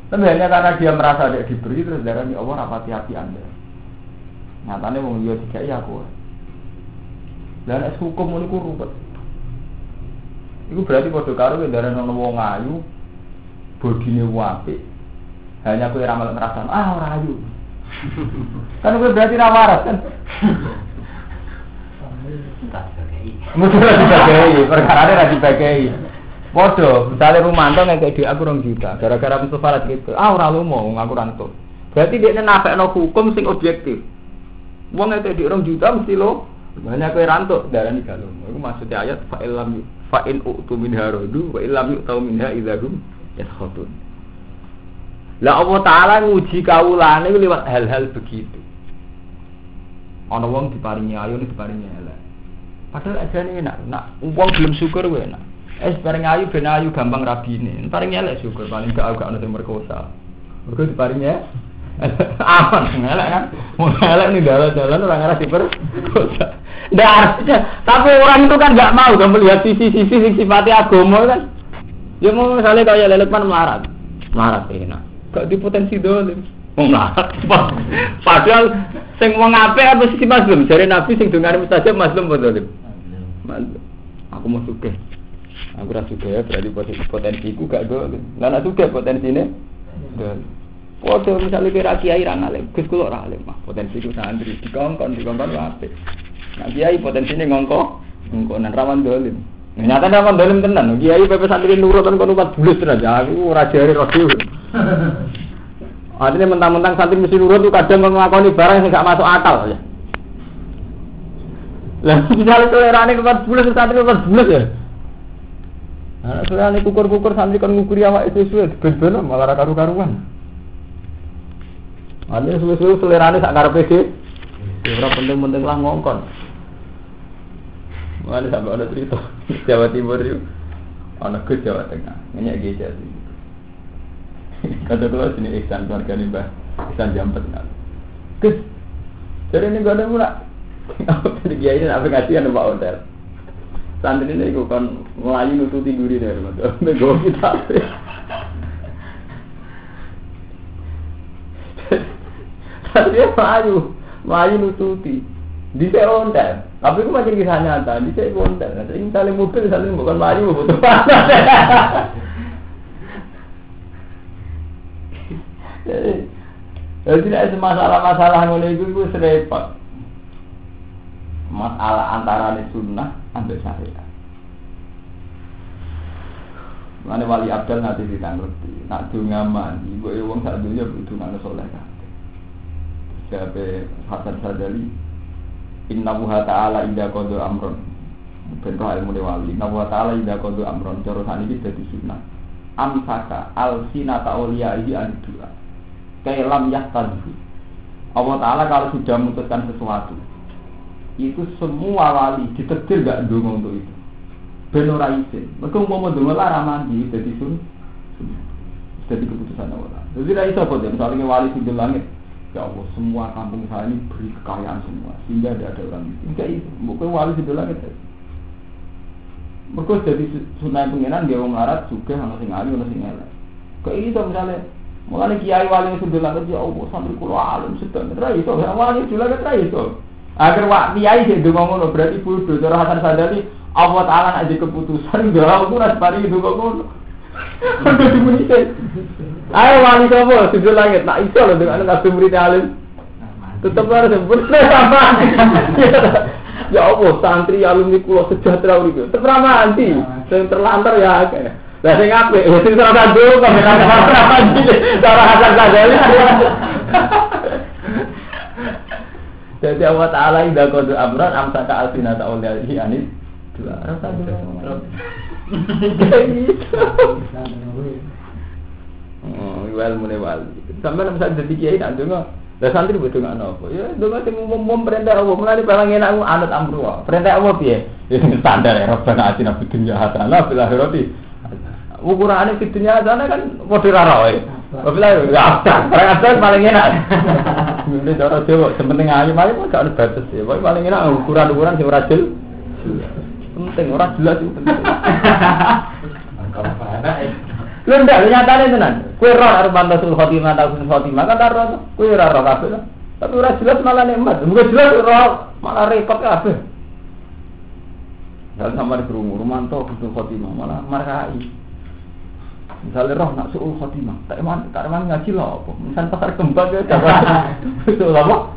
Tapi hanya karena dia merasa tidak diberi terus darani Allah rapati hati Anda. Nyatane wong liya dikeki aku. Lah nek hukum ngono iku rupet. Iku berarti padha karo kendaraan ana wong ayu, bodine apik. Hanya kowe ra melok ngrasakno, ora ayu. Kan kowe berarti ra waras kan. Tak dibagi. Mesti dibagi, perkarane ra dibagi. Padha, misale Rumanto ngekek dhuwit aku 2 juta, gara-gara Mustafa lagi gitu. Ora lumo wong aku rantuk. Berarti dekne nafekno hukum sing objektif. Wong ngekek dhuwit 2 juta mesti lo. Banyak kowe rantuk darani galung. Iku maksudnya ayat fa in utu min haradu wa illam yu'tau minha idzahum yaskhatun. Lah Allah Taala nguji kawulane lewat hal-hal begitu. Ana wong diparingi ayu diparingi elek. Padahal ajane enak, nak wong belum syukur wae enak. Paring ayu ben ayu gampang rabine. Paring elek syukur paling gak ana sing merkosa. Mergo diparingi aman elek kan. Wong elek ning dalan-dalan ora ngarep diperkosa. Ndak artinya, tapi orang itu kan enggak mau melihat sisi-sisi sing sifatnya agama kan. Ya mau misalnya kayak Lelekman melarat enak. Gak di potensi dolim. Wong melarat. Padahal sing wong apik apa sisi mazlum? Jare Nabi sing dongane mustajab mazlum apa dolim? Mazlum. Aku mau sugih. Aku ra sugih berarti potensiku gak dolim. Lah nek sugih potensine dolim. Padahal misalnya kira kiai ra ngalim, Gus kula ora alim mah. Potensiku santri dikongkon apik. Nah kiai potensinya ngongkonan rawan dolim. Nyata rawan dolim tenan. Kiai pepe santri nurut kan kono bulat tenan. Aku ora jare rodo. Artinya mentang-mentang santri mesti nurut tuh kadang ngelakoni barang yang nggak masuk akal ya. Lah misalnya selerane 14 santri 14 ya. Nah, selerane kukur-kukur santri kan ngukuri awake suwe ben-ben malah ra karu-karuan. Ane suwe-suwe selerane sak karepe dhewe. Ora penting-penting lah ngongkon. Mana sampai ada cerita Jawa Timur itu, anak ke Jawa Tengah, nanya geja sih. Kata keluar sini Ihsan keluarga nih Mbah, Ihsan Jampet nggak. Kes, jadi ini gak ada mula. Apa tadi kiai ini apa ngajian Mbak Hotel? Santri ini gue kan melayu nututi duri dari mana? Gue kita. Santri melayu nututi. Di ontel, tapi itu macam kisah nyata. Di ontel, ini saling mobil, saling bukan maju, butuh panas. Jadi tidak masalah-masalah mulai itu serempet. Masalah antara sunnah ambil syariat. Mana wali abdal nanti ditangguti, nak dungaman, ibu wong sak dunya butuh nang soleh kan. Siapa Hasan Sadali? Inna wuha ta'ala indah kodo amron bentuk ilmu wali. Inna wuha ta'ala indah kodo amron corosan ini jadi sunnah amsaka al-sina ta'oliyahi anidura kailam yahtadhu. Allah Ta'ala kalau sudah memutuskan sesuatu itu semua wali ditetir gak dungo untuk itu benora isin mereka mau dungo lah ramadi jadi sunnah jadi keputusan Allah. Jadi tidak bisa kok misalnya wali sudut langit ya Allah, semua kampung saya ini beri kekayaan semua, sehingga tidak ada orang miskin. Enggak itu, bukan wali sudah langit. Mereka jadi sunai pengiran, dia melarat juga, orang sing alim, orang sing elek. Kayak itu misalnya, mulai kiai wali sudah langit, ya Allah, sambil kulo alim sedang, rai itu, wali sudah langit rai itu. Agar kiai dia ngomong, berarti bodoh. Cara Hasan Sadali, Allah Taala aja keputusan, dia aku ras pari itu ngomong. Udah dimunisin. Ayo wali kamu sudah langit. Nak iso loh dengan nabi murid alim. Tetap harus bersama sama. Ya Allah, santri alumni kulo sejahtera itu. Terama nanti. Yang terlantar ya. Lah sing apik, sing serata dulu kok ora apa-apa. Cara Hasan Sadali. Jadi Allah Taala indah kode amran amsaka alsinata ulihi anis. Dua rasa dulu. Wal mulai wal. Sampai bisa jadi kiai nak dengar. Lah santri butuh ngono apa? Ya dengar sing umum perintah Allah. Mulane barang enak anut amru. Perintah Allah piye? Ya standar ya Rabbana atina fid dunya hasanah fil akhirati. Ukurane fid dunya hasanah kan padha ra roe. Bila ya ada paling enak. Ini cara Jawa sepenting ayu mari kok gak batas ya. Paling enak ukuran-ukuran sing ora jelas. Penting ora jelas itu penting. Kalau ana lho ndak nyatane tenan. Kowe roh arep mantul khotimah ta husnul khotimah kan roh. Kowe ora roh kabeh. Tapi ora jelas malah nikmat. Mungkin jelas roh malah repot kabeh. Dal sampe krungu rumanto husnul khotimah malah markai. Misalnya roh nak suul khotimah, tak eman ngaji lah apa? Misal pasar kembang ya dapat. Itu apa?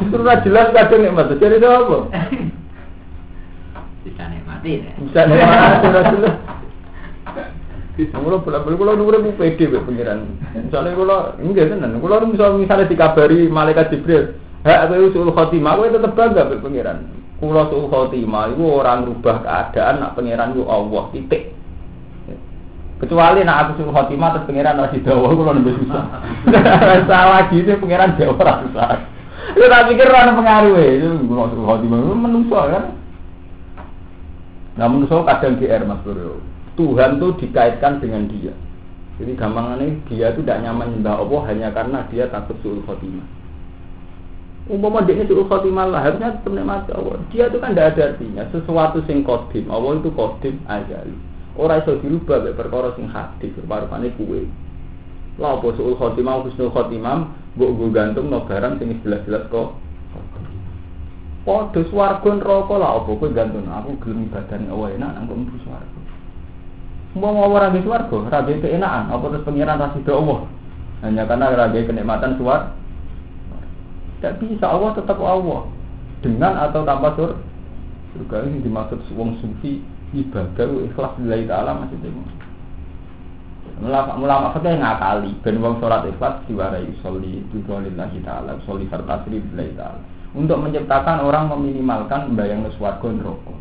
Justru ora jelas kadang nikmat. Jadi itu apa? Bisa nikmati ya. Bisa nikmati ora jelas. Kulo bola-bola kulo nure bu PD be pengiran. Misale kulo nggih tenan. Kulo misale dikabari malaikat Jibril, "Ha aku usul khotimah," kowe tetep bangga be pengiran. Kulo usul khotimah iku ora ngrubah keadaan nak pengiran ku Allah titik. Kecuali nak aku usul khotimah terus pengiran ora didawa kulo nembe susah. Salah gitu pengiran dhewe ora susah. Lu tak pikir ora pengaruh e, kulo usul khotimah menungso kan. Nah menungso kadang GR Mas Bro. Tuhan itu dikaitkan dengan dia. Jadi gampangannya dia itu tidak nyaman nyembah Allah hanya karena dia takut suul khotimah. Umpama dia suul khotimah lah harusnya tetap nikmati Allah. Dia itu kan tidak ada artinya. Sesuatu sing kodim. Allah itu kodim ajali. Orang iso dirubah oleh perkara sing hadis. Rupa-rupanya kue. Lah apa suul khotimah, husnul khotimah, mbok gantung no barang sing jelas-jelas kok. Padha swarga neraka lah apa kowe gantung. Aku gelem ibadane Allah enak nang kok mlebu swarga. Mau orang di swarga, raga keenaan, apa terus pengiran rasidah Allah? Hanya karena raga kenikmatan swarga. Tidak bisa, Allah tetap Allah. Dengan atau tanpa surga ini dimaksud wong sufi ibadah ikhlas lillahi ta'ala maksudnya. Ulama fikih ngakali ben wong salat ikhlas diwarai sholli billahi taala, sholli fartasri billahi taala. Untuk menciptakan orang meminimalkan membayang swarga neraka.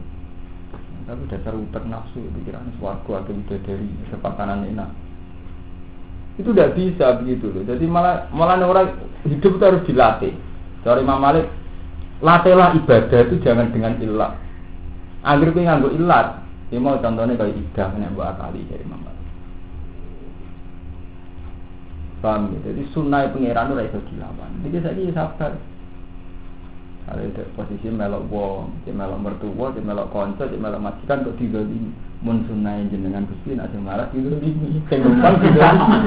Tapi dasar utek nafsu pikiran swarga atau bidadari sepakanan enak. Itu tidak bisa begitu loh. Jadi malah orang hidup itu harus dilatih. Dari Imam Malik, latihlah ibadah itu jangan dengan ilat. Agar kowe nganggo ilat, ya mau contohnya kayak idah nek mbok akali dari Imam Malik. Paham ya? Jadi sunnah pangeran ora iso dilawan. Jadi saiki sabar. Kalau itu posisi melok wong, melok mertua, melok kanca, melok majikan kok digolimi. Mun sunah jenengan Gusti nek sing marah digolimi. Sing numpang digolimi.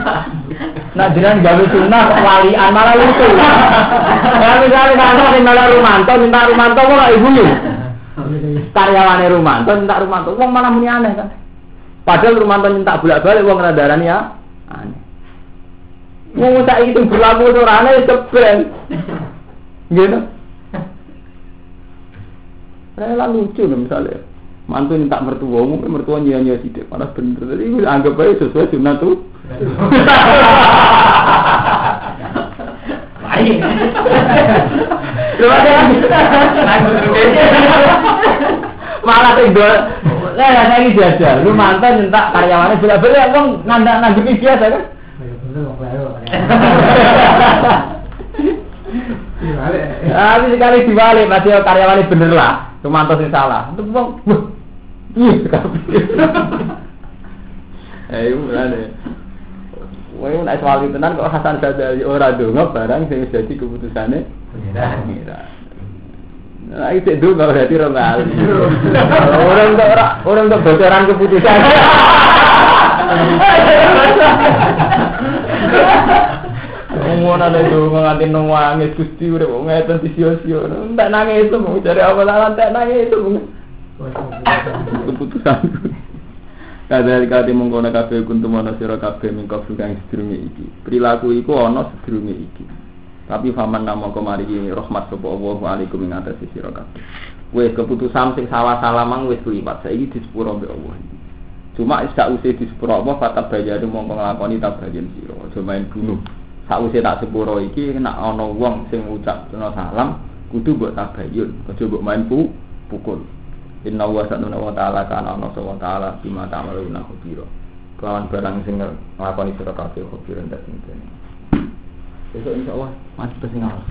Nak jenengan gawe sunah walian malah lucu. Ya misalnya kanca sing melok Rumanto, minta Rumanto kok ibunya. Karyawane Rumanto minta Rumanto, wong mana muni aneh kan. Padahal Rumanto minta bolak-balik wong ngedarani ya aneh. Wong saiki itu berlaku ora aneh keben. Gitu. Rela lucu nih misalnya mantu minta mertua, mungkin mertua nyanyi sidik, malah bener. Jadi gue anggap aja sesuai sunnah tuh. Baik. Malah tinggal, saya ini jajal. Lu mantan minta karyawannya bolak-balik, bang nanggepin biasa kan? Tapi sekali dibalik, masih karyawannya bener lah. Rumanto sing salah. Itu wong. Iya kabeh. Mulane. Wae nek soal tenan kok Hasan Sadali ora ndonga barang sing dadi keputusane pengira. Nah, itu ndonga berarti ora ngali. Orang untuk bocoran keputusan. Ngono ana ndonga nganti nangis Gusti urip wong ngeten disio-sio. Entek nangis itu mau cari apa lan entek nangis itu. Keputusan. Kadang kali mengkono kabeh kuntum ana sira kabeh mingko kang sedurunge iki. Perilaku iku ana sedurunge iki. Tapi faman namo kemari rahmat sapa Allah alaikum ing atas sira kabeh. Wis keputusan sing salah-salah mang wis liwat. Saiki disepuro mbek Allah. Cuma sak usih disepuro apa fatabayanu mongko nglakoni tabayan sira. Aja main bunuh. Sakwise tak sepuro iki nek ana wong sing ngucapno salam kudu mbok tabayun, aja mbok main pukul. Inna wa ta'ala kana ana wa ta'ala bima ta'maluna khabira. Kawan barang sing nglakoni sira kabeh khabira ndak sing kene. Besok insyaallah masih pesing awas.